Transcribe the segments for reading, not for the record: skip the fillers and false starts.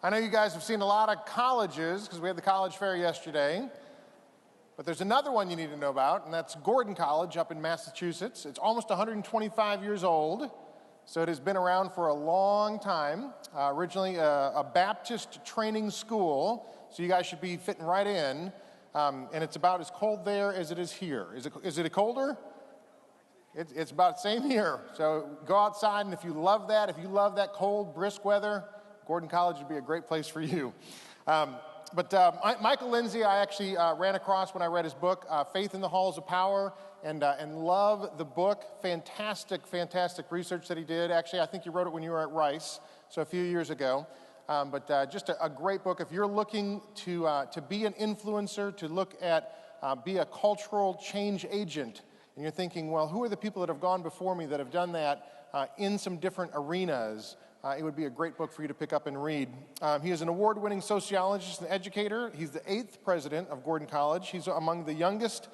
I know you guys have seen a lot of colleges because we had the college fair yesterday, but there's another one you need to know about, and that's Gordon College up in Massachusetts. It's almost 125 years old, so it has been around for a long time. Originally a Baptist training school, so you guys should be fitting right in, and it's about as cold there as it is here. Is it colder? It's about the same here. So go outside, and if you love that cold, brisk weather, Gordon College would be a great place for you. Michael Lindsay, I actually ran across when I read his book, Faith in the Halls of Power, and love the book. Fantastic research that he did. Actually, I think you wrote it when you were at Rice, so a few years ago. Just a great book. If you're looking to be an influencer, to look at be a cultural change agent, and you're thinking, well, who are the people that have gone before me that have done that in some different arenas? It would be a great book for you to pick up and read. He is an award-winning sociologist and educator. He's the 8th president of Gordon College. He's among the youngest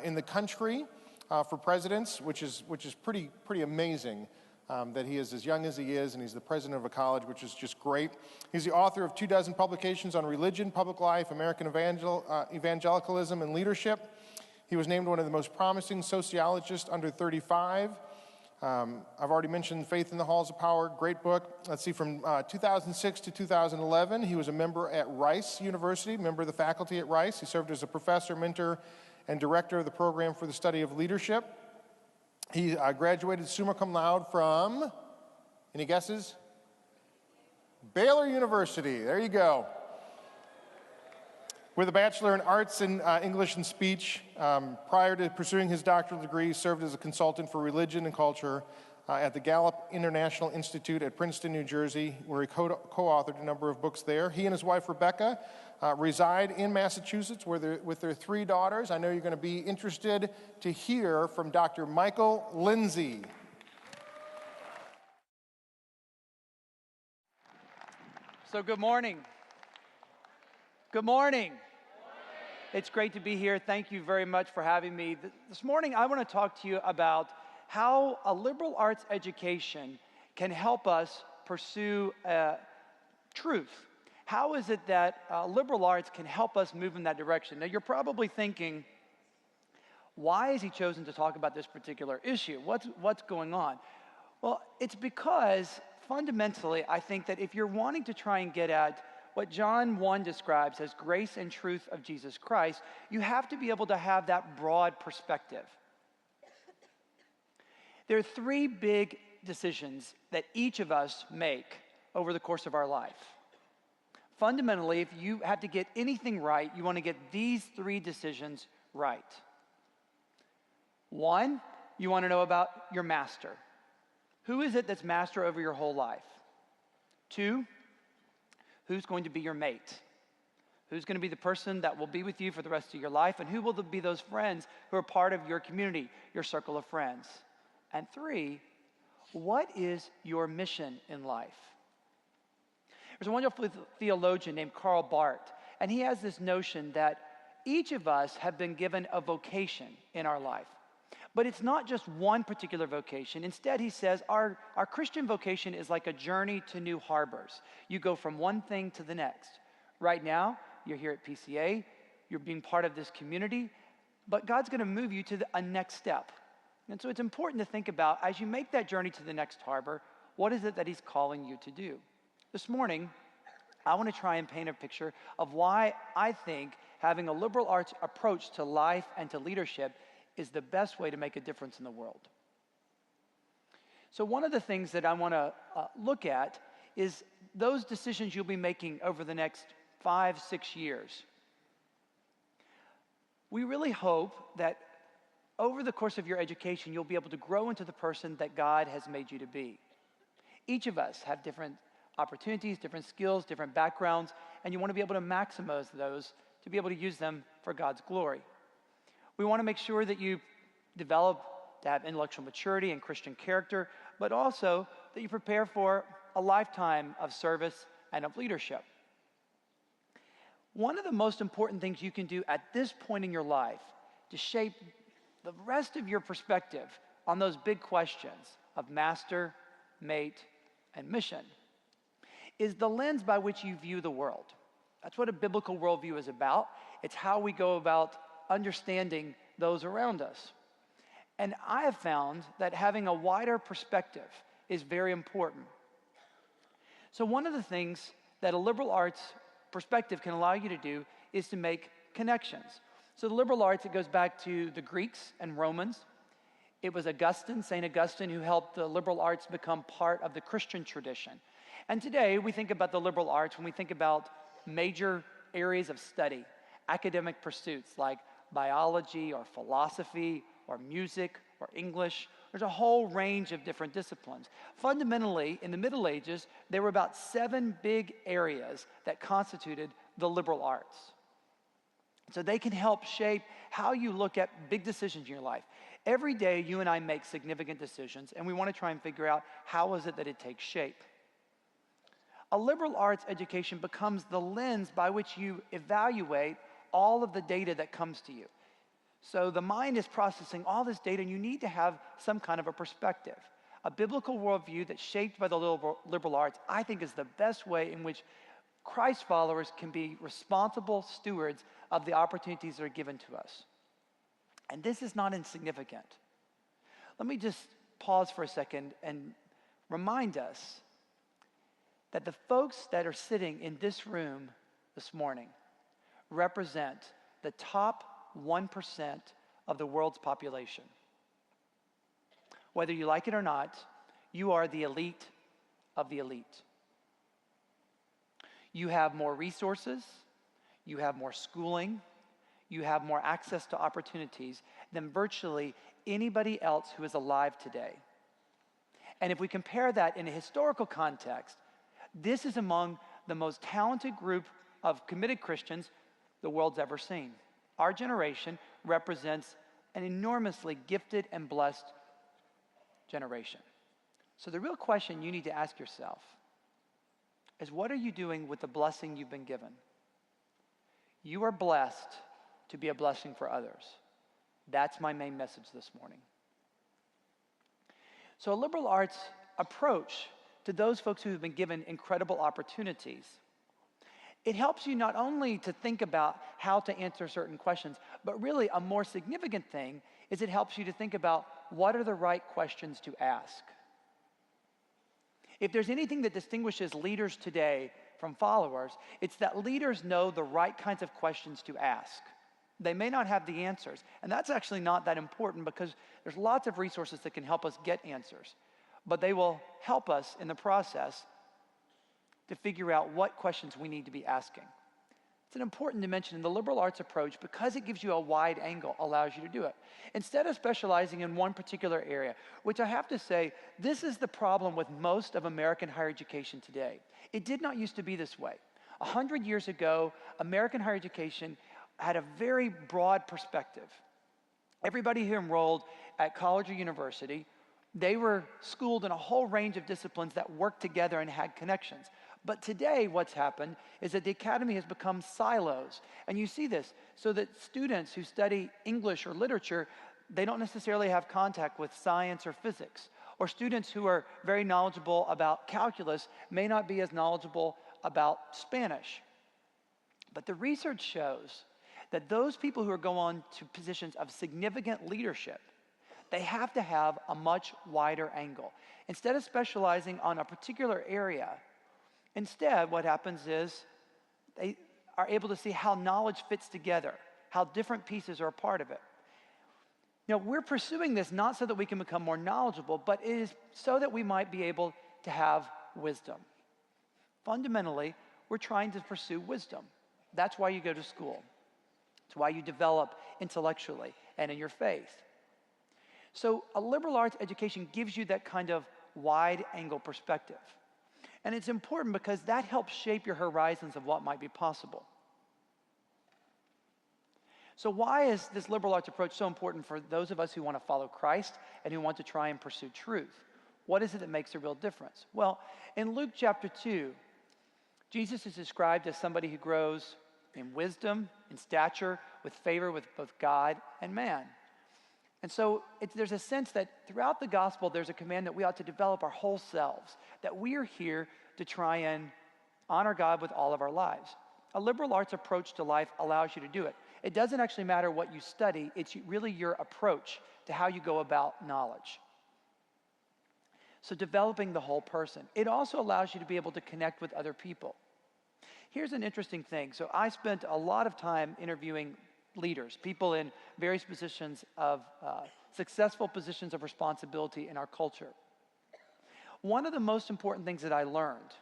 in the country for presidents, which is pretty amazing that he is as young as he is, and he's the president of a college, which is just great. He's the author of 24 publications on religion, public life, American evangelicalism, and leadership. He was named one of the most promising sociologists under 35. I've already mentioned Faith in the Halls of Power, great book. Let's see, from 2006 to 2011, he was a member at Rice University, member of the faculty at Rice. He served as a professor, mentor, and director of the program for the study of leadership. He graduated summa cum laude from, any guesses? Baylor University, there you go. With a Bachelor in Arts in English and Speech, prior to pursuing his doctoral degree, he served as a consultant for religion and culture at the Gallup International Institute at Princeton, New Jersey, where he co-authored a number of books there. He and his wife, Rebecca, reside in Massachusetts with their 3 daughters. I know you're going to be interested to hear from Dr. Michael Lindsay. So good morning. Good morning. It's great to be here. Thank you very much for having me. This morning, I want to talk to you about how a liberal arts education can help us pursue truth. How is it that liberal arts can help us move in that direction? Now, you're probably thinking, why has he chosen to talk about this particular issue? What's going on? Well, it's because fundamentally, I think that if you're wanting to try and get at what John 1 describes as grace and truth of Jesus Christ, you have to be able to have that broad perspective. There are 3 big decisions that each of us make over the course of our life. Fundamentally, if you have to get anything right, you want to get these 3 decisions right. 1, you want to know about your master. Who is it that's master over your whole life? 2, who's going to be your mate? Who's going to be the person that will be with you for the rest of your life? And who will be those friends who are part of your community, your circle of friends? And 3, what is your mission in life? There's a wonderful theologian named Karl Barth, and he has this notion that each of us have been given a vocation in our life. But it's not just one particular vocation. Instead, he says, our Christian vocation is like a journey to new harbors. You go from one thing to the next. Right now, you're here at PCA, you're being part of this community, but God's going to move you to a next step. And so it's important to think about, as you make that journey to the next harbor, what is it that he's calling you to do? This morning, I want to try and paint a picture of why I think having a liberal arts approach to life and to leadership is the best way to make a difference in the world. So one of the things that I want to look at is those decisions you'll be making over the next 5-6 years. We really hope that over the course of your education, you'll be able to grow into the person that God has made you to be. Each of us have different opportunities, different skills, different backgrounds, and you want to be able to maximize those to be able to use them for God's glory. We want to make sure that you develop to have intellectual maturity and Christian character, but also that you prepare for a lifetime of service and of leadership. One of the most important things you can do at this point in your life to shape the rest of your perspective on those big questions of master, mate, and mission is the lens by which you view the world. That's what a biblical worldview is about. It's how we go about understanding those around us. And I have found that having a wider perspective is very important. So one of the things that a liberal arts perspective can allow you to do is to make connections. So the liberal arts, it goes back to the Greeks and Romans. It was Augustine, St. Augustine, who helped the liberal arts become part of the Christian tradition. And today we think about the liberal arts when we think about major areas of study, academic pursuits like biology or philosophy or music or English. There's a whole range of different disciplines. Fundamentally, in the Middle Ages, there were about 7 big areas that constituted the liberal arts. So they can help shape how you look at big decisions in your life. Every day, you and I make significant decisions, and we want to try and figure out how is it that it takes shape. A liberal arts education becomes the lens by which you evaluate all of the data that comes to you. So the mind is processing all this data, and you need to have some kind of a perspective. A biblical worldview that's shaped by the liberal arts, I think, is the best way in which Christ followers can be responsible stewards of the opportunities that are given to us. And this is not insignificant. Let me just pause for a second and remind us that the folks that are sitting in this room this morning represent the top 1% of the world's population. Whether you like it or not, you are the elite of the elite. You have more resources, you have more schooling, you have more access to opportunities than virtually anybody else who is alive today. And if we compare that in a historical context, this is among the most talented group of committed Christians the world's ever seen. Our generation represents an enormously gifted and blessed generation. So the real question you need to ask yourself is, what are you doing with the blessing you've been given? You are blessed to be a blessing for others. That's my main message this morning. So a liberal arts approach to those folks who have been given incredible opportunities, it helps you not only to think about how to answer certain questions, but really a more significant thing is it helps you to think about what are the right questions to ask. If there's anything that distinguishes leaders today from followers, it's that leaders know the right kinds of questions to ask. They may not have the answers, and that's actually not that important because there's lots of resources that can help us get answers, but they will help us in the process to figure out what questions we need to be asking. It's an important dimension in the liberal arts approach because it gives you a wide angle, allows you to do it. Instead of specializing in one particular area, which I have to say, this is the problem with most of American higher education today. It did not used to be this way. 100 years ago, American higher education had a very broad perspective. Everybody who enrolled at college or university, they were schooled in a whole range of disciplines that worked together and had connections. But today, what's happened is that the academy has become silos. And you see this, so that students who study English or literature, they don't necessarily have contact with science or physics. Or students who are very knowledgeable about calculus may not be as knowledgeable about Spanish. But the research shows that those people who are going on to positions of significant leadership, they have to have a much wider angle. Instead of specializing on a particular area, instead, what happens is they are able to see how knowledge fits together, how different pieces are a part of it. Now, we're pursuing this not so that we can become more knowledgeable, but it is so that we might be able to have wisdom. Fundamentally, we're trying to pursue wisdom. That's why you go to school. It's why you develop intellectually and in your faith. So a liberal arts education gives you that kind of wide angle perspective. And it's important because that helps shape your horizons of what might be possible. So why is this liberal arts approach so important for those of us who want to follow Christ and who want to try and pursue truth? What is it that makes a real difference? Well, in Luke chapter 2, Jesus is described as somebody who grows in wisdom, in stature, with favor with both God and man. And so there's a sense that throughout the gospel, there's a command that we ought to develop our whole selves, that we are here to try and honor God with all of our lives. A liberal arts approach to life allows you to do it. It doesn't actually matter what you study, it's really your approach to how you go about knowledge. So developing the whole person. It also allows you to be able to connect with other people. Here's an interesting thing. So I spent a lot of time interviewing leaders, people in various positions of, successful positions of responsibility in our culture. One of the most important things that I learned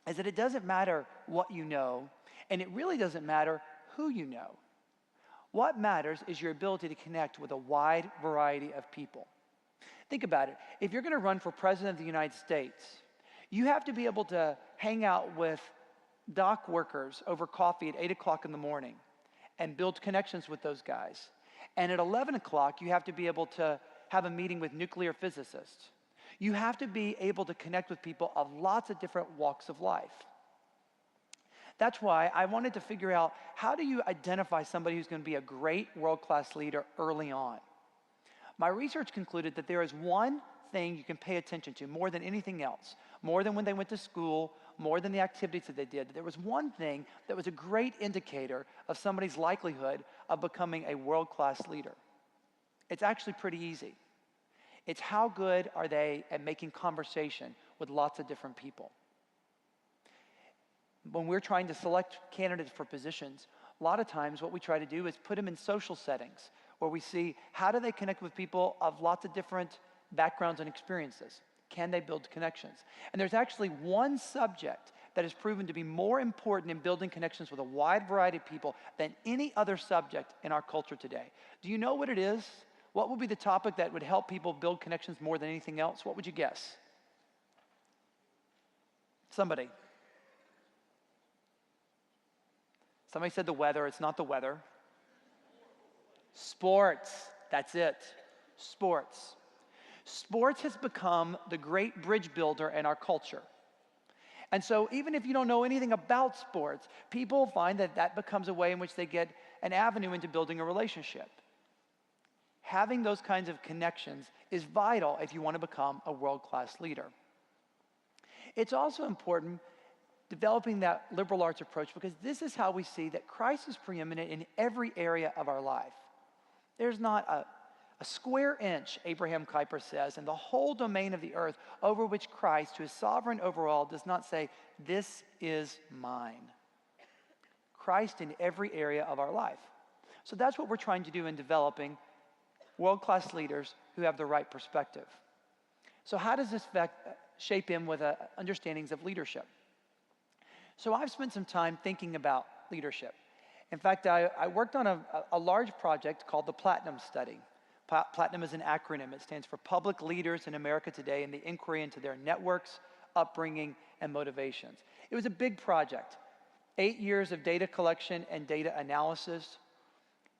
is that it doesn't matter what you know, and it really doesn't matter who you know. What matters is your ability to connect with a wide variety of people. Think about it. If you're going to run for president of the United States, you have to be able to hang out with dock workers over coffee at 8 o'clock in the morning and build connections with those guys. And at 11 o'clock, you have to be able to have a meeting with nuclear physicists. You have to be able to connect with people of lots of different walks of life. That's why I wanted to figure out, how do you identify somebody who's going to be a great world-class leader early on? My research concluded that there is one thing you can pay attention to more than anything else, more than when they went to school, more than the activities that they did. There was one thing that was a great indicator of somebody's likelihood of becoming a world-class leader. It's actually pretty easy. It's how good are they at making conversation with lots of different people. When we're trying to select candidates for positions, a lot of times what we try to do is put them in social settings where we see how do they connect with people of lots of different backgrounds and experiences. Can they build connections? And there's actually one subject that has proven to be more important in building connections with a wide variety of people than any other subject in our culture today. Do you know what it is? What would be the topic that would help people build connections more than anything else? What would you guess? Somebody. Somebody said the weather. It's not the weather. Sports. That's it. Sports. Sports has become the great bridge builder in our culture. And so even if you don't know anything about sports, people find that that becomes a way in which they get an avenue into building a relationship. Having those kinds of connections is vital if you want to become a world-class leader. It's also important developing that liberal arts approach, because this is how we see that Christ is preeminent in every area of our life. There's not a square inch, Abraham Kuyper says, in the whole domain of the earth over which Christ, who is sovereign over all, does not say, "This is mine." Christ in every area of our life. So that's what we're trying to do in developing world-class leaders who have the right perspective. So how does this shape in with understandings of leadership? So I've spent some time thinking about leadership. In fact, I worked on a large project called the Platinum Study. Platinum is an acronym. It stands for Public Leaders in America Today and the Inquiry into Their Networks, Upbringing, and Motivations. It was a big project. 8 years of data collection and data analysis.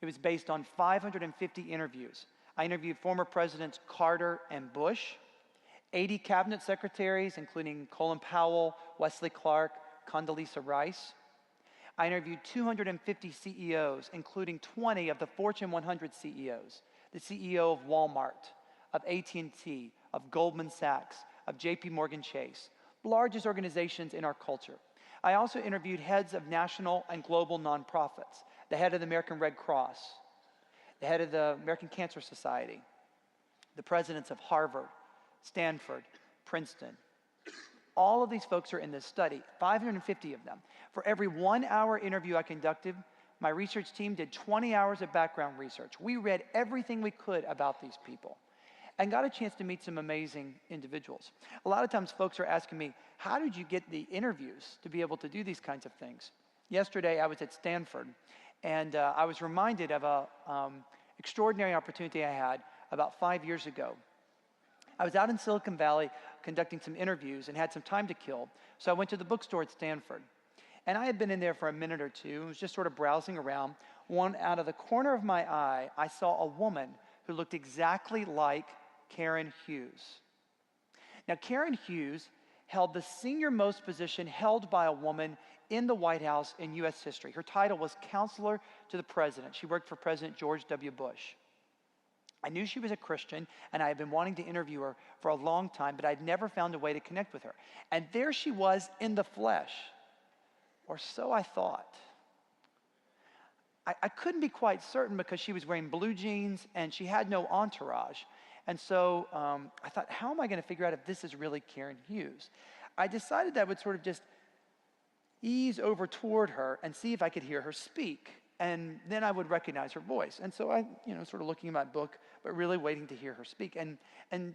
It was based on 550 interviews. I interviewed former presidents Carter and Bush, 80 cabinet secretaries, including Colin Powell, Wesley Clark, Condoleezza Rice. I interviewed 250 CEOs, including 20 of the Fortune 100 CEOs, the CEO of Walmart, of AT&T, of Goldman Sachs, of JP Morgan Chase, largest organizations in our culture. I also interviewed heads of national and global nonprofits, the head of the American Red Cross, the head of the American Cancer Society, the presidents of Harvard, Stanford, Princeton. All of these folks are in this study, 550 of them. For every 1 hour interview I conducted, my research team did 20 hours of background research. We read everything we could about these people and got a chance to meet some amazing individuals. A lot of times folks are asking me, how did you get the interviews to be able to do these kinds of things? Yesterday I was at Stanford, and I was reminded of an extraordinary opportunity I had about 5 years ago. I was out in Silicon Valley conducting some interviews and had some time to kill, so I went to the bookstore at Stanford. And I had been in there for a minute or two and was just sort of browsing around. One out of the corner of my eye, I saw a woman who looked exactly like Karen Hughes. Now, Karen Hughes held the senior-most position held by a woman in the White House in U.S. history. Her title was Counselor to the President. She worked for President George W. Bush. I knew she was a Christian, and I had been wanting to interview her for a long time, but I'd never found a way to connect with her. And there she was in the flesh, or so I thought. I couldn't be quite certain because she was wearing blue jeans and she had no entourage. And so I thought, how am I going to figure out if this is really Karen Hughes? I decided that I would sort of just ease over toward her and see if I could hear her speak. And then I would recognize her voice. And so I, sort of looking at my book, but really waiting to hear her speak. And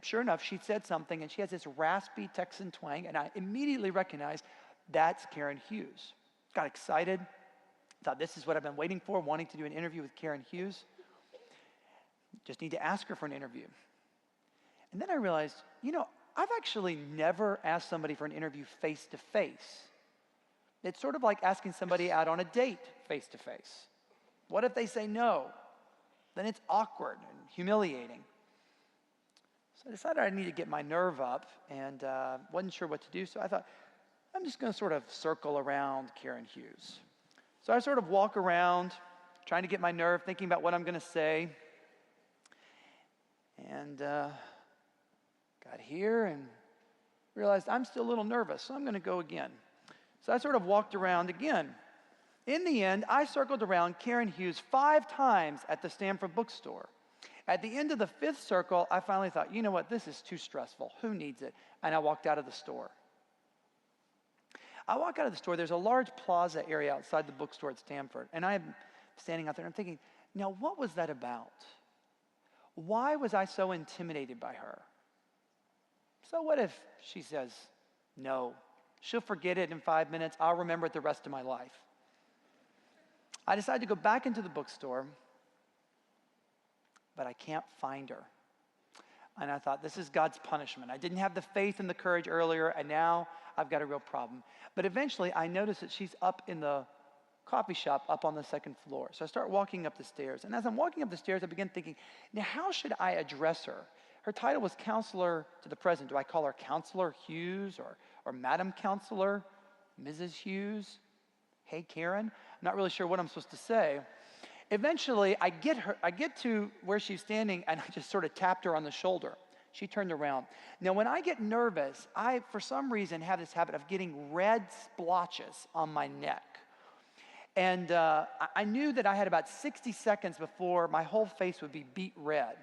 sure enough, she said something, and she has this raspy Texan twang, and I immediately recognized that's Karen Hughes. Got excited. Thought, this is what I've been waiting for, wanting to do an interview with Karen Hughes. Just need to ask her for an interview. And then I realized, I've actually never asked somebody for an interview face to face. It's sort of like asking somebody out on a date face to face. What if they say no? Then it's awkward and humiliating. So I decided I needed to get my nerve up and wasn't sure what to do. So I thought, I'm just going to sort of circle around Karen Hughes. So I sort of walk around, trying to get my nerve, thinking about what I'm going to say. And got here and realized I'm still a little nervous, so I'm going to go again. So I sort of walked around again. In the end, I circled around Karen Hughes 5 times at the Stanford bookstore. At the end of the 5th circle, I finally thought, you know what, this is too stressful. Who needs it? And I walked out of the store. I walk out of the store, there's a large plaza area outside the bookstore at Stanford, and I'm standing out there and I'm thinking, now what was that about? Why was I so intimidated by her? So what if she says no? She'll forget it in 5 minutes, I'll remember it the rest of my life. I decided to go back into the bookstore, but I can't find her. And I thought, this is God's punishment. I didn't have the faith and the courage earlier, and now I've got a real problem. But eventually, I noticed that she's up in the coffee shop up on the 2nd floor. So I start walking up the stairs. And as I'm walking up the stairs, I begin thinking, now how should I address her? Her title was Counselor to the President. Do I call her Counselor Hughes or Madam Counselor, Mrs. Hughes? Hey, Karen? I'm not really sure what I'm supposed to say. Eventually, I get to where she's standing, and I just sort of tapped her on the shoulder. She turned around. Now, when I get nervous, I, for some reason, have this habit of getting red splotches on my neck. And I knew that I had about 60 seconds before my whole face would be beet red.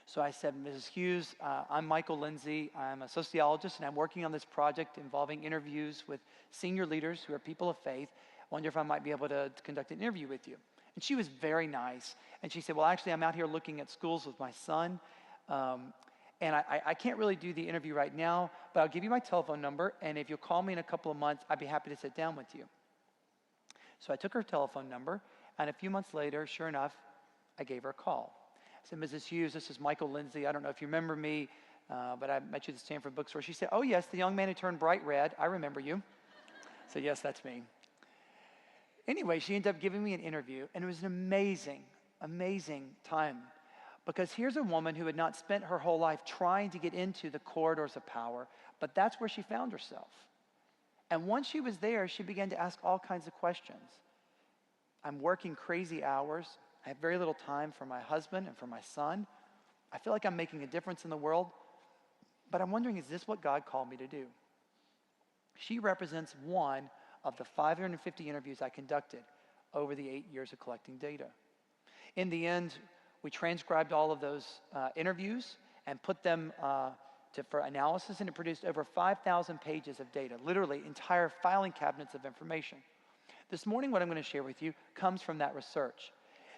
So I said, Mrs. Hughes, I'm Michael Lindsay. I'm a sociologist, and I'm working on this project involving interviews with senior leaders who are people of faith. I wonder if I might be able to conduct an interview with you. And she was very nice. And she said, well, actually, I'm out here looking at schools with my son. And I can't really do the interview right now, but I'll give you my telephone number. And if you'll call me in a couple of months, I'd be happy to sit down with you. So I took her telephone number. And a few months later, sure enough, I gave her a call. I said, Mrs. Hughes, this is Michael Lindsay. I don't know if you remember me, but I met you at the Stanford bookstore. She said, oh, yes, the young man who turned bright red. I remember you. So yes, that's me. Anyway, she ended up giving me an interview, and it was an amazing, amazing time. Because here's a woman who had not spent her whole life trying to get into the corridors of power, but that's where she found herself. And once she was there, she began to ask all kinds of questions. I'm working crazy hours. I have very little time for my husband and for my son. I feel like I'm making a difference in the world, but I'm wondering, is this what God called me to do? She represents one of the 550 interviews I conducted over the 8 years of collecting data. In the end, we transcribed all of those interviews and put them for analysis, and it produced over 5,000 pages of data, literally entire filing cabinets of information. This morning, what I'm going to share with you comes from that research.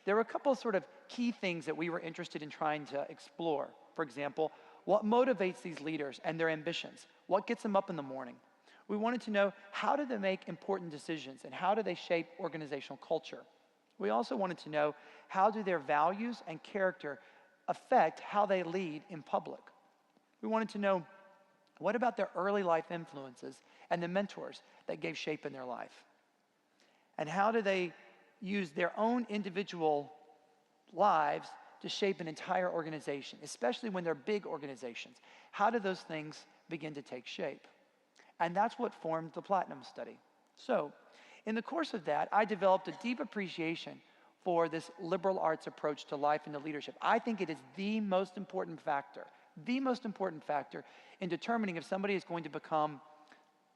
There were a couple of sort of key things that we were interested in trying to explore. For example, what motivates these leaders and their ambitions? What gets them up in the morning? We wanted to know, how do they make important decisions and how do they shape organizational culture? We also wanted to know, how do their values and character affect how they lead in public? We wanted to know, what about their early life influences and the mentors that gave shape in their life? And how do they use their own individual lives to shape an entire organization, especially when they're big organizations? How do those things begin to take shape? And that's what formed the Platinum Study. So, in the course of that, I developed a deep appreciation for this liberal arts approach to life and to leadership. I think it is the most important factor in determining if somebody is going to become,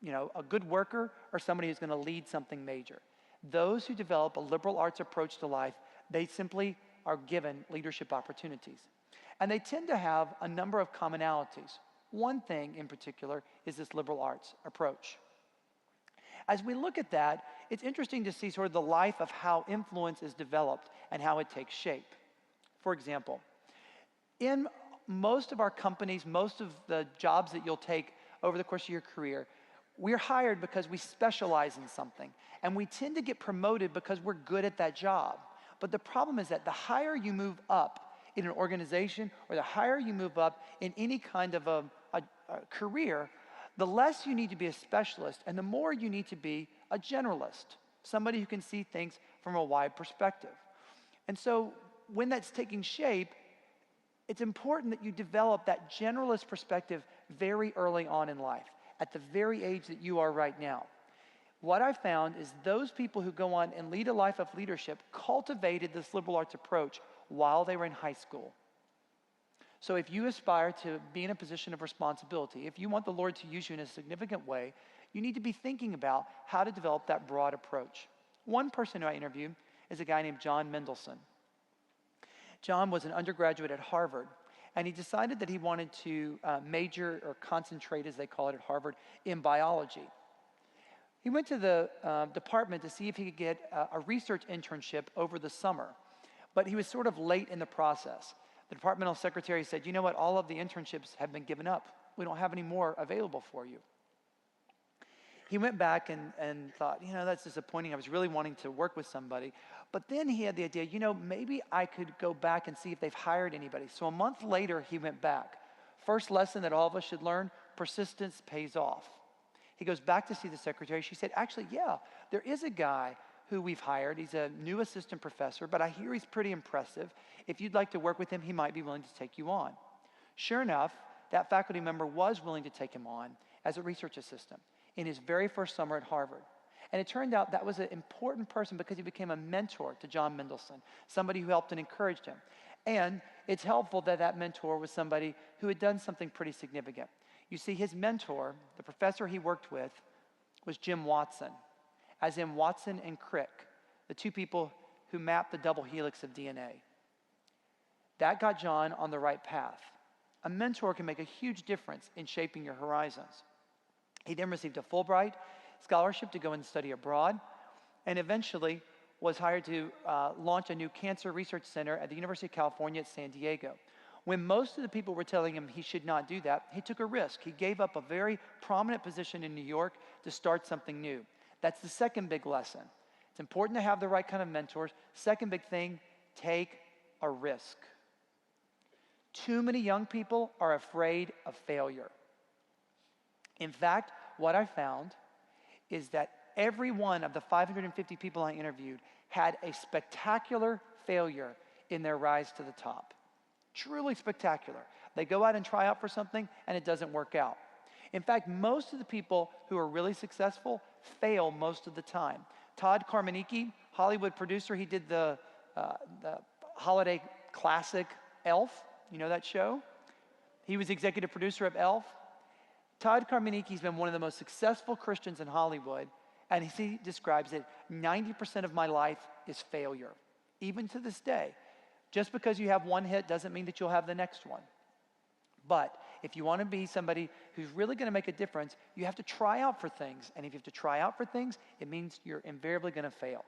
a good worker or somebody who's going to lead something major. Those who develop a liberal arts approach to life, they simply are given leadership opportunities. And they tend to have a number of commonalities. One thing in particular is this liberal arts approach. As we look at that, it's interesting to see sort of the life of how influence is developed and how it takes shape. For example, in most of our companies, most of the jobs that you'll take over the course of your career, we're hired because we specialize in something. And we tend to get promoted because we're good at that job. But the problem is that the higher you move up in an organization or the higher you move up in any kind of a career, the less you need to be a specialist and the more you need to be a generalist, somebody who can see things from a wide perspective. And so when that's taking shape, it's important that you develop that generalist perspective very early on in life, at the very age that you are right now. What I found is those people who go on and lead a life of leadership cultivated this liberal arts approach while they were in high school. So if you aspire to be in a position of responsibility, if you want the Lord to use you in a significant way, you need to be thinking about how to develop that broad approach. One person who I interviewed is a guy named John Mendelsohn. John was an undergraduate at Harvard, and he decided that he wanted to major or concentrate, as they call it at Harvard, in biology. He went to the department to see if he could get a research internship over the summer, but he was sort of late in the process. The departmental secretary said, you know what, all of the internships have been given up. We don't have any more available for you. He went back and thought, that's disappointing. I was really wanting to work with somebody. But then he had the idea, maybe I could go back and see if they've hired anybody. So a month later, he went back. First lesson that all of us should learn, persistence pays off. He goes back to see the secretary. She said, actually, yeah, there is a guy who we've hired. He's a new assistant professor, but I hear he's pretty impressive. If you'd like to work with him, he might be willing to take you on. Sure enough, that faculty member was willing to take him on as a research assistant in his very first summer at Harvard. And it turned out that was an important person because he became a mentor to John Mendelsohn, somebody who helped and encouraged him. And it's helpful that that mentor was somebody who had done something pretty significant. You see, his mentor, the professor he worked with, was Jim Watson, as in Watson and Crick, the two people who mapped the double helix of DNA. That got John on the right path. A mentor can make a huge difference in shaping your horizons. He then received a Fulbright scholarship to go and study abroad, and eventually was hired to launch a new cancer research center at the University of California at San Diego. When most of the people were telling him he should not do that, he took a risk. He gave up a very prominent position in New York to start something new. That's the second big lesson. It's important to have the right kind of mentors. Second big thing, take a risk. Too many young people are afraid of failure. In fact, what I found is that every one of the 550 people I interviewed had a spectacular failure in their rise to the top. Truly spectacular. They go out and try out for something and it doesn't work out. In fact, most of the people who are really successful fail most of the time. Todd Carmanicki, Hollywood producer, he did the holiday classic Elf. You know that show? He was executive producer of Elf. Todd Carmanicki's been one of the most successful Christians in Hollywood, and he describes it, 90% of my life is failure, even to this day. Just because you have one hit doesn't mean that you'll have the next one. But if you want to be somebody who's really going to make a difference, you have to try out for things. And if you have to try out for things, it means you're invariably going to fail.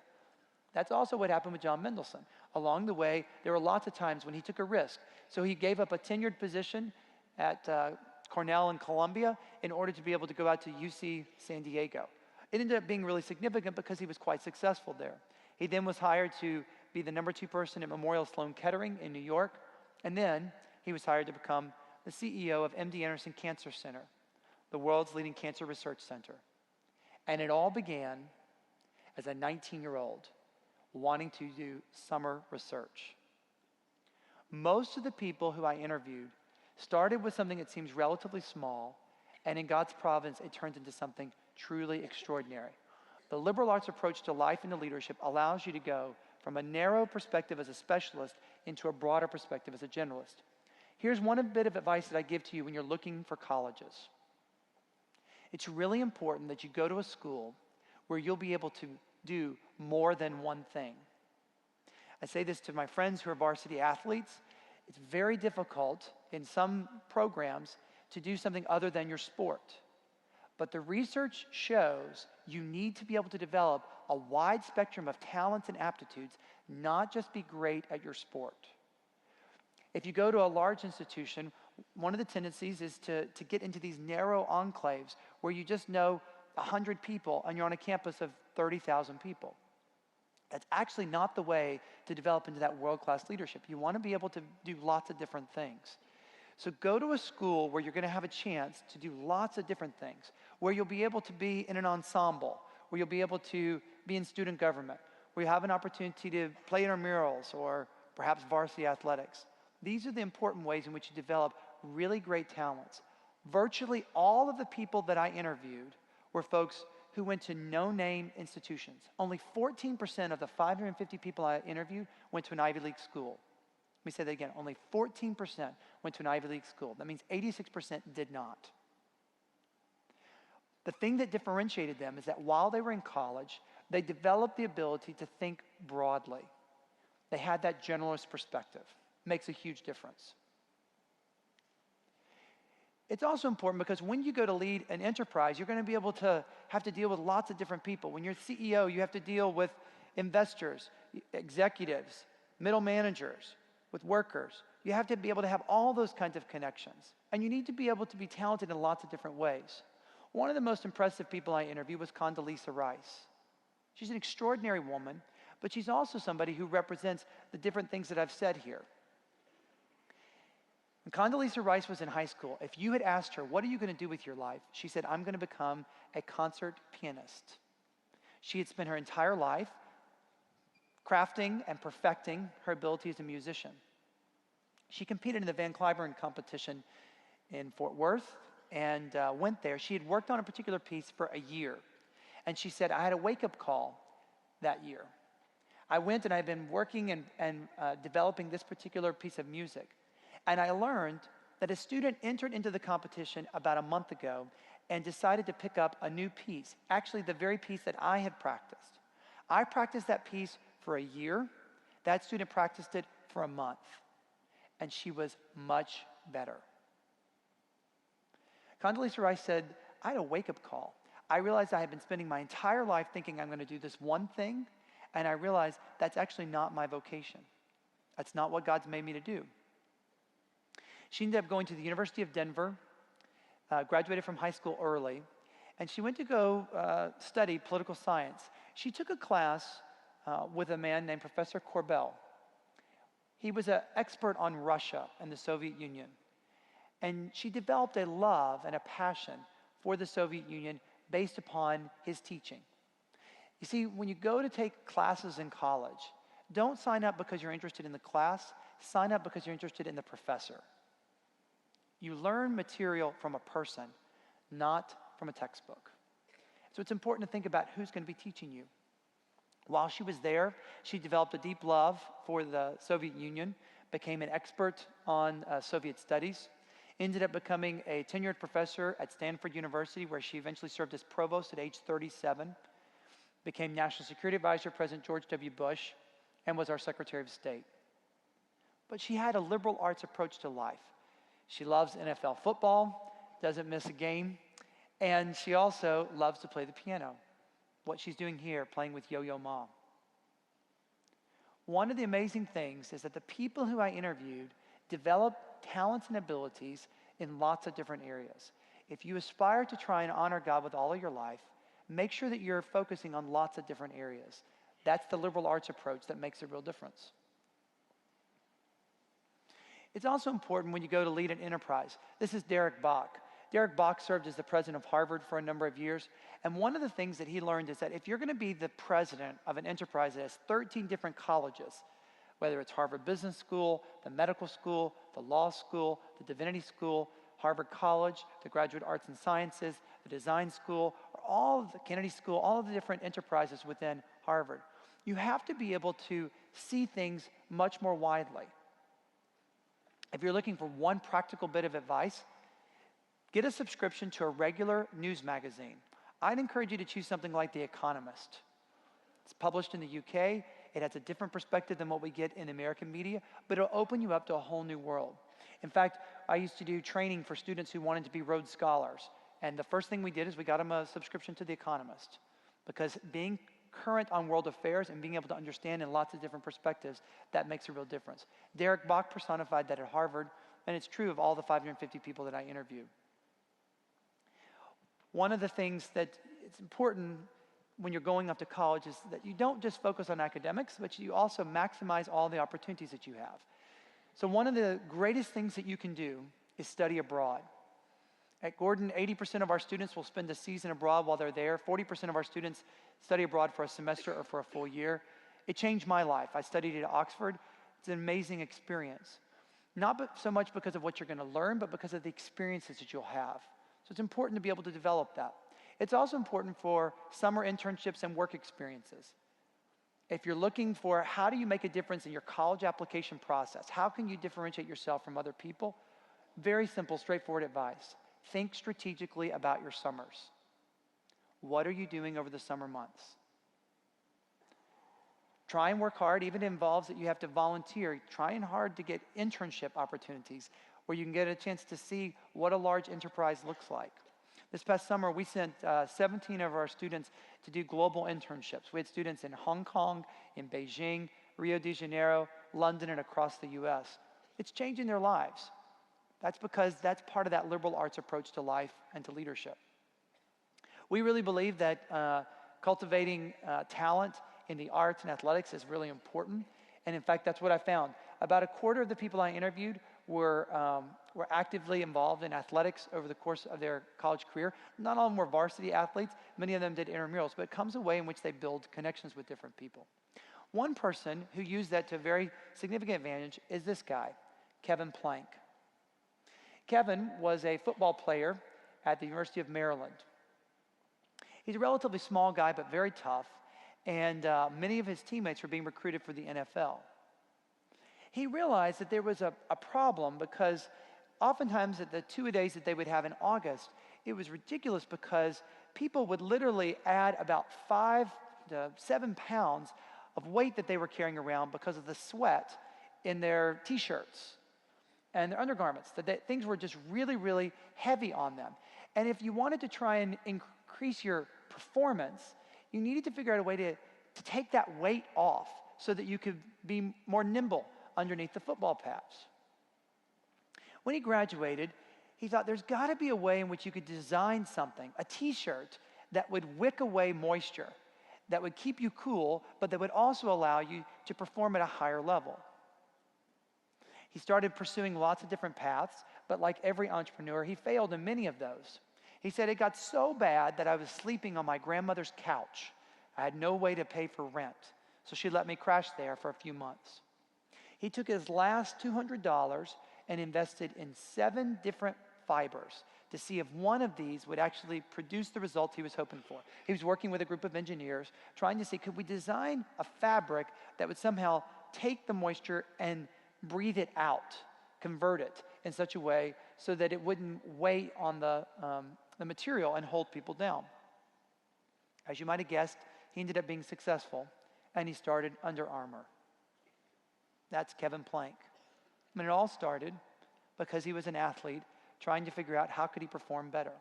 That's also what happened with John Mendelsohn. Along the way, there were lots of times when he took a risk. So he gave up a tenured position at Cornell and Columbia in order to be able to go out to UC San Diego. It ended up being really significant because he was quite successful there. He then was hired to be the number 2 person at Memorial Sloan Kettering in New York. And then he was hired to become the CEO of MD Anderson Cancer Center, the world's leading cancer research center. And it all began as a 19-year-old wanting to do summer research. Most of the people who I interviewed started with something that seems relatively small, and in God's providence, it turns into something truly extraordinary. The liberal arts approach to life and to leadership allows you to go from a narrow perspective as a specialist into a broader perspective as a generalist. Here's one bit of advice that I give to you when you're looking for colleges. It's really important that you go to a school where you'll be able to do more than one thing. I say this to my friends who are varsity athletes. It's very difficult in some programs to do something other than your sport. But the research shows you need to be able to develop a wide spectrum of talents and aptitudes, not just be great at your sport. If you go to a large institution, one of the tendencies is to get into these narrow enclaves where you just know 100 people and you're on a campus of 30,000 people. That's actually not the way to develop into that world-class leadership. You want to be able to do lots of different things. So go to a school where you're going to have a chance to do lots of different things, where you'll be able to be in an ensemble, where you'll be able to be in student government, where you have an opportunity to play intramurals or perhaps varsity athletics. These are the important ways in which you develop really great talents. Virtually all of the people that I interviewed were folks who went to no-name institutions. Only 14% of the 550 people I interviewed went to an Ivy League school. Let me say that again. Only 14% went to an Ivy League school. That means 86% did not. The thing that differentiated them is that while they were in college, they developed the ability to think broadly. They had that generalist perspective. Makes a huge difference. It's also important because when you go to lead an enterprise, you're going to be able to have to deal with lots of different people. When you're CEO, you have to deal with investors, executives, middle managers, with workers. You have to be able to have all those kinds of connections. And you need to be able to be talented in lots of different ways. One of the most impressive people I interviewed was Condoleezza Rice. She's an extraordinary woman, but she's also somebody who represents the different things that I've said here. When Condoleezza Rice was in high school, if you had asked her, what are you going to do with your life? She said, I'm going to become a concert pianist. She had spent her entire life crafting and perfecting her ability as a musician. She competed in the Van Cliburn competition in Fort Worth and went there. She had worked on a particular piece for a year. And she said, I had a wake-up call that year. I went and I've been working and developing this particular piece of music. And I learned that a student entered into the competition about a month ago and decided to pick up a new piece, actually the very piece that I had practiced. I practiced that piece for a year. That student practiced it for a month. And she was much better. Condoleezza Rice said, I had a wake-up call. I realized I had been spending my entire life thinking I'm going to do this one thing, and I realized that's actually not my vocation. That's not what God's made me to do. She ended up going to the University of Denver, graduated from high school early, and she went to go study political science. She took a class with a man named Professor Korbel. He was an expert on Russia and the Soviet Union. And she developed a love and a passion for the Soviet Union based upon his teaching. You see, when you go to take classes in college, don't sign up because you're interested in the class. Sign up because you're interested in the professor. You learn material from a person, not from a textbook. So it's important to think about who's going to be teaching you. While she was there, she developed a deep love for the Soviet Union, became an expert on Soviet studies, ended up becoming a tenured professor at Stanford University, where she eventually served as provost at age 37, became National Security Advisor to President George W. Bush, and was our Secretary of State. But she had a liberal arts approach to life. She loves NFL football, doesn't miss a game, and she also loves to play the piano. What she's doing here, playing with Yo-Yo Ma. One of the amazing things is that the people who I interviewed developed talents and abilities in lots of different areas. If you aspire to try and honor God with all of your life, make sure that you're focusing on lots of different areas. That's the liberal arts approach that makes a real difference. It's also important when you go to lead an enterprise. This is Derek Bach. Derek Bach served as the president of Harvard for a number of years. And one of the things that he learned is that if you're going to be the president of an enterprise that has 13 different colleges, whether it's Harvard Business School, the medical school, the law school, the divinity school, Harvard College, the Graduate Arts and Sciences, the design school, or all of the Kennedy School, all of the different enterprises within Harvard. You have to be able to see things much more widely. If you're looking for one practical bit of advice, get a subscription to a regular news magazine. I'd encourage you to choose something like The Economist. It's published in the UK. It has a different perspective than what we get in American media, but it'll open you up to a whole new world. In fact, I used to do training for students who wanted to be Rhodes Scholars. And the first thing we did is we got them a subscription to The Economist, because being current on world affairs and being able to understand in lots of different perspectives, that makes a real difference. Derek Bach personified that at Harvard, and it's true of all the 550 people that I interviewed. One of the things that it's important when you're going off to college is that you don't just focus on academics, but you also maximize all the opportunities that you have. So one of the greatest things that you can do is study abroad. At Gordon, 80% of our students will spend a season abroad while they're there. 40% of our students study abroad for a semester or for a full year. It changed my life. I studied at Oxford. It's an amazing experience. Not so much because of what you're going to learn, but because of the experiences that you'll have. So it's important to be able to develop that. It's also important for summer internships and work experiences. If you're looking for how do you make a difference in your college application process, how can you differentiate yourself from other people? Very simple, straightforward advice. Think strategically about your summers. What are you doing over the summer months? Try and work hard, even if it involves that you have to volunteer. Trying hard to get internship opportunities where you can get a chance to see what a large enterprise looks like. This past summer, we sent 17 of our students to do global internships. We had students in Hong Kong, in Beijing, Rio de Janeiro, London, and across the US. It's changing their lives. That's because that's part of that liberal arts approach to life and to leadership. We really believe that cultivating talent in the arts and athletics is really important. And in fact, that's what I found. About a quarter of the people I interviewed were actively involved in athletics over the course of their college career. Not all of them were varsity athletes. Many of them did intramurals, but it comes a way in which they build connections with different people. One person who used that to a very significant advantage is this guy, Kevin Plank. Kevin was a football player at the University of Maryland. He's a relatively small guy, but very tough, and many of his teammates were being recruited for the NFL. He realized that there was a problem because oftentimes at the two-a-days that they would have in August, it was ridiculous because people would literally add about 5 to 7 pounds of weight that they were carrying around because of the sweat in their t-shirts and their undergarments. Things were just really, really heavy on them. And if you wanted to try and increase your performance, you needed to figure out a way to take that weight off so that you could be more nimble underneath the football pads. When he graduated, he thought there's got to be a way in which you could design something, a t-shirt that would wick away moisture, that would keep you cool, but that would also allow you to perform at a higher level. He started pursuing lots of different paths, but like every entrepreneur, he failed in many of those. He said, it got so bad that I was sleeping on my grandmother's couch. I had no way to pay for rent, so she let me crash there for a few months. He took his last $200 and invested in 7 different fibers to see if one of these would actually produce the results he was hoping for. He was working with a group of engineers, trying to see, could we design a fabric that would somehow take the moisture and breathe it out, convert it in such a way so that it wouldn't weigh on the material and hold people down. As you might have guessed, he ended up being successful, and he started Under Armour. That's Kevin Plank. And it all started because he was an athlete trying to figure out how could he perform better.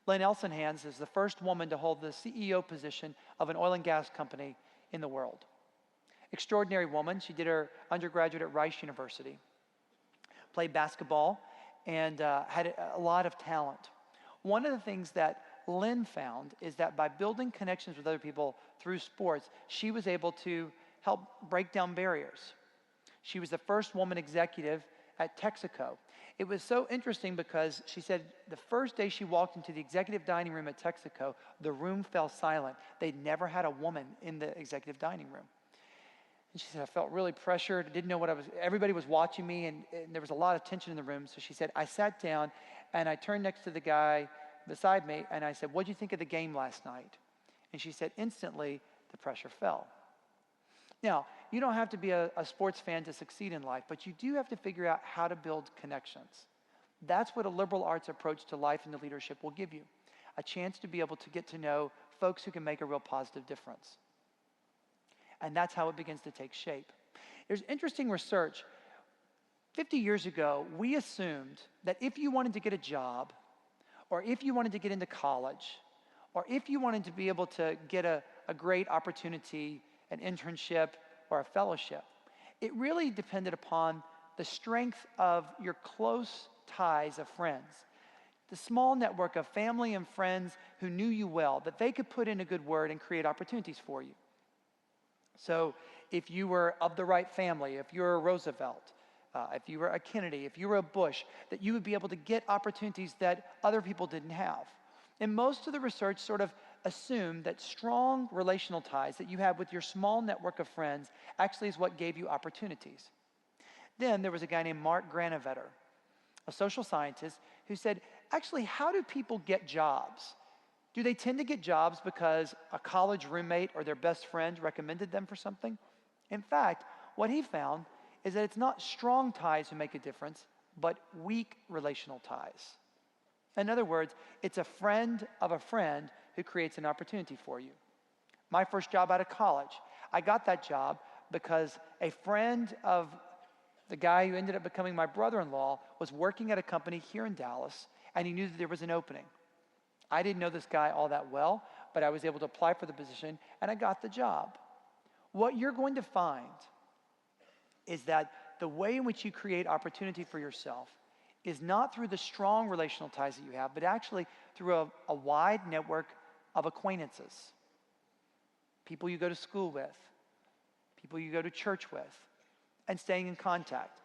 Lynn Elsenhans is the first woman to hold the CEO position of an oil and gas company in the world. Extraordinary woman. She did her undergraduate at Rice University, played basketball, and had a lot of talent. One of the things that Lynn found is that by building connections with other people through sports, she was able to help break down barriers. She was the first woman executive at Texaco. It was so interesting because she said the first day she walked into the executive dining room at Texaco, the room fell silent. They'd never had a woman in the executive dining room. And she said, I felt really pressured, didn't know everybody was watching me, and there was a lot of tension in the room. So she said, I sat down and I turned next to the guy beside me and I said, what'd you think of the game last night? And she said, instantly, the pressure fell. Now, you don't have to be a sports fan to succeed in life, but you do have to figure out how to build connections. That's what a liberal arts approach to life and to leadership will give you, a chance to be able to get to know folks who can make a real positive difference. And that's how it begins to take shape. There's interesting research. 50 years ago, we assumed that if you wanted to get a job, or if you wanted to get into college, or if you wanted to be able to get a great opportunity, an internship, or a fellowship, it really depended upon the strength of your close ties of friends, the small network of family and friends who knew you well, that they could put in a good word and create opportunities for you. So if you were of the right family, if you were a Roosevelt, if you were a Kennedy, if you were a Bush, that you would be able to get opportunities that other people didn't have. And most of the research sort of assumed that strong relational ties that you have with your small network of friends actually is what gave you opportunities. Then there was a guy named Mark Granovetter, a social scientist, who said, actually, how do people get jobs? Do they tend to get jobs because a college roommate or their best friend recommended them for something? In fact, what he found is that it's not strong ties who make a difference, but weak relational ties. In other words, it's a friend of a friend who creates an opportunity for you. My first job out of college, I got that job because a friend of the guy who ended up becoming my brother-in-law was working at a company here in Dallas, and he knew that there was an opening. I didn't know this guy all that well, but I was able to apply for the position, and I got the job. What you're going to find is that the way in which you create opportunity for yourself is not through the strong relational ties that you have, but actually through a wide network of acquaintances. People you go to school with, people you go to church with, and staying in contact.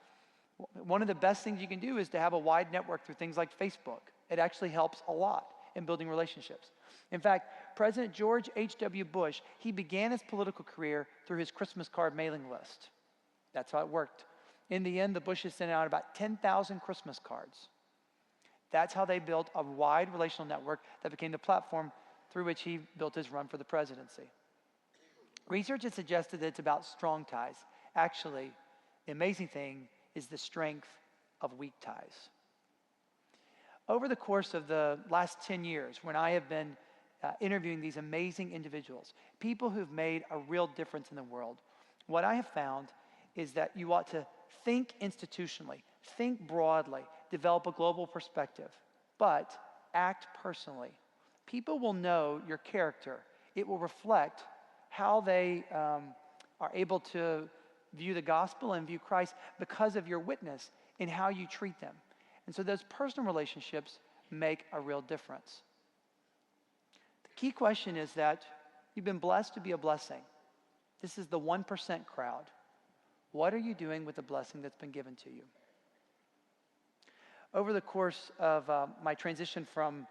One of the best things you can do is to have a wide network through things like Facebook. It actually helps a lot in building relationships. In fact, President George H.W. Bush, he began his political career through his Christmas card mailing list. That's how it worked. In the end, the Bushes sent out about 10,000 Christmas cards. That's how they built a wide relational network that became the platform through which he built his run for the presidency. Research has suggested that it's about strong ties. Actually, the amazing thing is the strength of weak ties. Over the course of the last 10 years, when I have been interviewing these amazing individuals, people who've made a real difference in the world, what I have found is that you ought to think institutionally, think broadly, develop a global perspective, but act personally. People will know your character. It will reflect how they are able to view the gospel and view Christ because of your witness in how you treat them. And so those personal relationships make a real difference. The key question is that you've been blessed to be a blessing. This is the 1% crowd. What are you doing with the blessing that's been given to you? Over the course of my transition from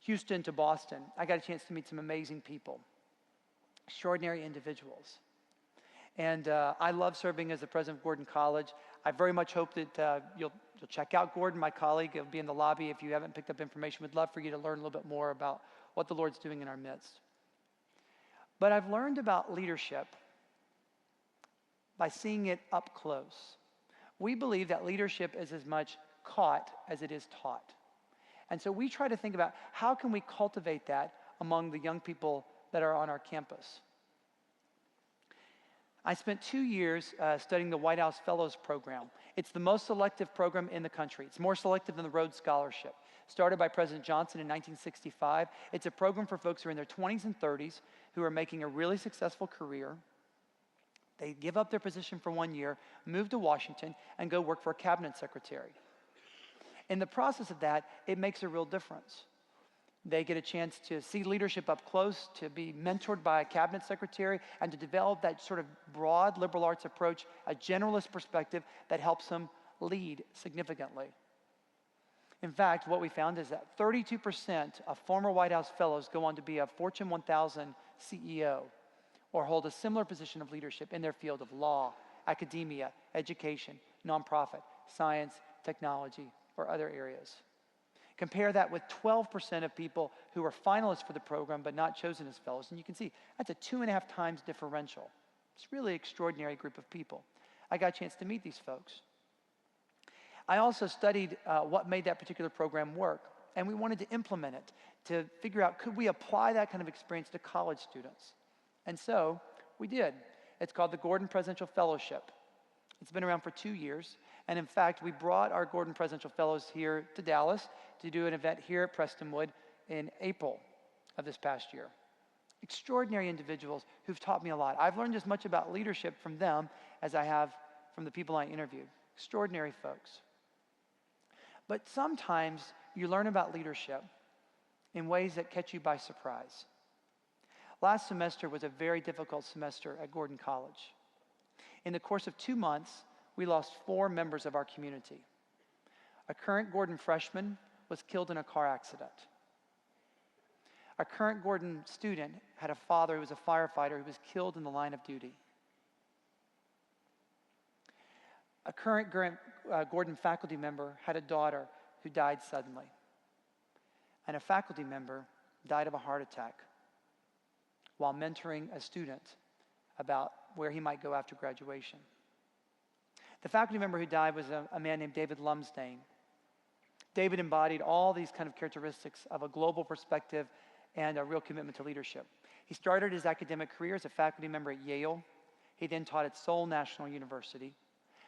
Houston to Boston, I got a chance to meet some amazing people, extraordinary individuals. And I love serving as the president of Gordon College. I very much hope that you'll check out Gordon, my colleague. He'll be in the lobby if you haven't picked up information. We'd love for you to learn a little bit more about what the Lord's doing in our midst. But I've learned about leadership by seeing it up close. We believe that leadership is as much caught as it is taught. And so we try to think about how can we cultivate that among the young people that are on our campus. I spent 2 years studying the White House Fellows Program. It's the most selective program in the country. It's more selective than the Rhodes Scholarship. Started by President Johnson in 1965. It's a program for folks who are in their 20s and 30s who are making a really successful career. They give up their position for 1 year, move to Washington, and go work for a cabinet secretary. In the process of that, it makes a real difference. They get a chance to see leadership up close, to be mentored by a cabinet secretary, and to develop that sort of broad liberal arts approach, a generalist perspective that helps them lead significantly. In fact, what we found is that 32% of former White House fellows go on to be a Fortune 1000 CEO or hold a similar position of leadership in their field of law, academia, education, nonprofit, science, technology, or other areas. Compare that with 12% of people who are finalists for the program but not chosen as fellows. And you can see that's a 2.5 times differential. It's really an extraordinary group of people. I got a chance to meet these folks. I also studied what made that particular program work, and we wanted to implement it to figure out, could we apply that kind of experience to college students? And so we did. It's called the Gordon Presidential Fellowship. It's been around for 2 years, and in fact, we brought our Gordon Presidential Fellows here to Dallas to do an event here at Prestonwood in April of this past year. Extraordinary individuals who've taught me a lot. I've learned as much about leadership from them as I have from the people I interviewed. Extraordinary folks. But sometimes you learn about leadership in ways that catch you by surprise. Last semester was a very difficult semester at Gordon College. In the course of 2 months, we lost 4 members of our community. A current Gordon freshman was killed in a car accident. A current Gordon student had a father who was a firefighter who was killed in the line of duty. A current Gordon faculty member had a daughter who died suddenly. And a faculty member died of a heart attack while mentoring a student about where he might go after graduation. The faculty member who died was a man named David Lumsdaine. David embodied all these kind of characteristics of a global perspective and a real commitment to leadership. He started his academic career as a faculty member at Yale. He then taught at Seoul National University.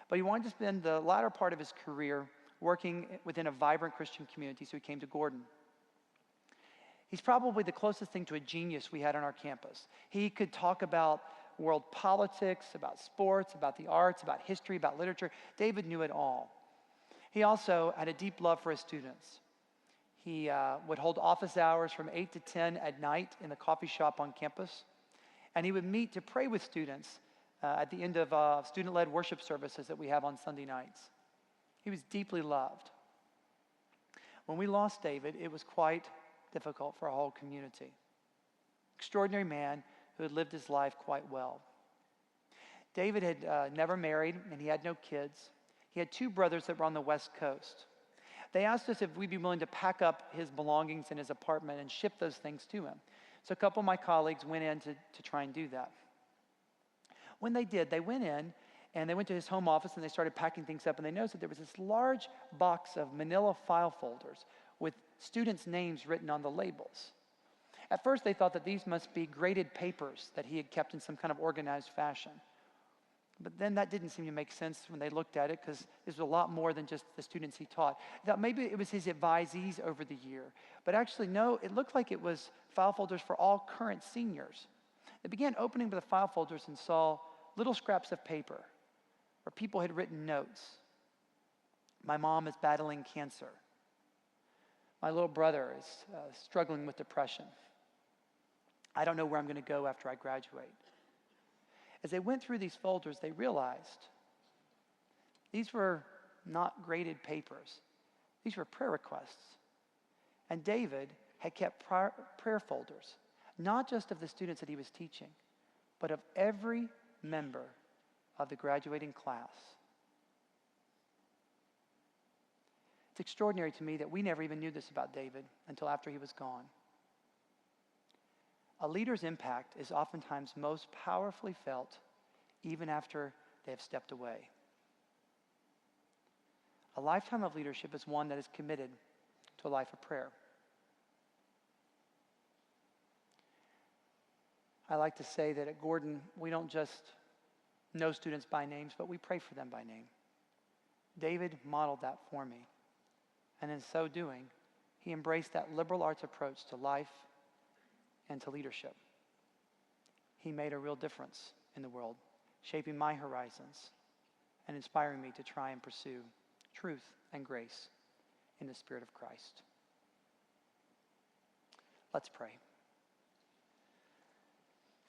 But he wanted to spend the latter part of his career working within a vibrant Christian community, so he came to Gordon. He's probably the closest thing to a genius we had on our campus. He could talk about world politics, about sports, about the arts, about history, about literature. David knew it all. He also had a deep love for his students. He would hold office hours from 8 to 10 at night in the coffee shop on campus. And he would meet to pray with students at the end of student-led worship services that we have on Sunday nights. He was deeply loved. When we lost David, it was quite difficult for our whole community. Extraordinary man who had lived his life quite well. David had never married, and he had no kids. He had 2 brothers that were on the West Coast. They asked us if we'd be willing to pack up his belongings in his apartment and ship those things to him. So a couple of my colleagues went in to try and do that. When they did, they went in and they went to his home office and they started packing things up, and they noticed that there was this large box of manila file folders with students' names written on the labels. At first, they thought that these must be graded papers that he had kept in some kind of organized fashion. But then that didn't seem to make sense when they looked at it, because this was a lot more than just the students he taught. That maybe it was his advisees over the year. But actually, no, it looked like it was file folders for all current seniors. They began opening the file folders and saw little scraps of paper where people had written notes. My mom is battling cancer. My little brother is struggling with depression. I don't know where I'm going to go after I graduate. As they went through these folders, they realized these were not graded papers. These were prayer requests. And David had kept prayer folders, not just of the students that he was teaching, but of every member of the graduating class. It's extraordinary to me that we never even knew this about David until after he was gone. A leader's impact is oftentimes most powerfully felt even after they have stepped away. A lifetime of leadership is one that is committed to a life of prayer. I like to say that at Gordon, we don't just know students by names, but we pray for them by name. David modeled that for me. And in so doing, he embraced that liberal arts approach to life and to leadership. He made a real difference in the world, shaping my horizons and inspiring me to try and pursue truth and grace in the Spirit of Christ. Let's pray.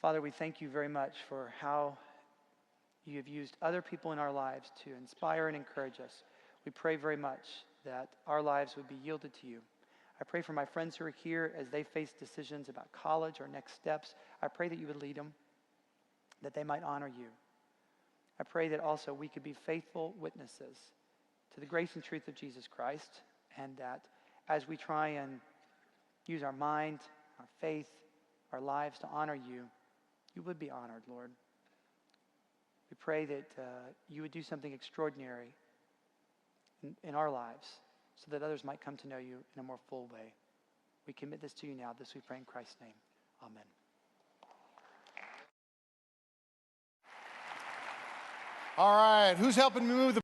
Father, we thank you very much for how you have used other people in our lives to inspire and encourage us. We pray very much that our lives would be yielded to you. I pray for my friends who are here as they face decisions about college or next steps. I pray that you would lead them, that they might honor you. I pray that also we could be faithful witnesses to the grace and truth of Jesus Christ, and that as we try and use our mind, our faith, our lives to honor you, you would be honored, Lord. We pray that you would do something extraordinary in our lives so that others might come to know you in a more full way. We commit this to you now. This we pray in Christ's name. Amen. All right, who's helping me move the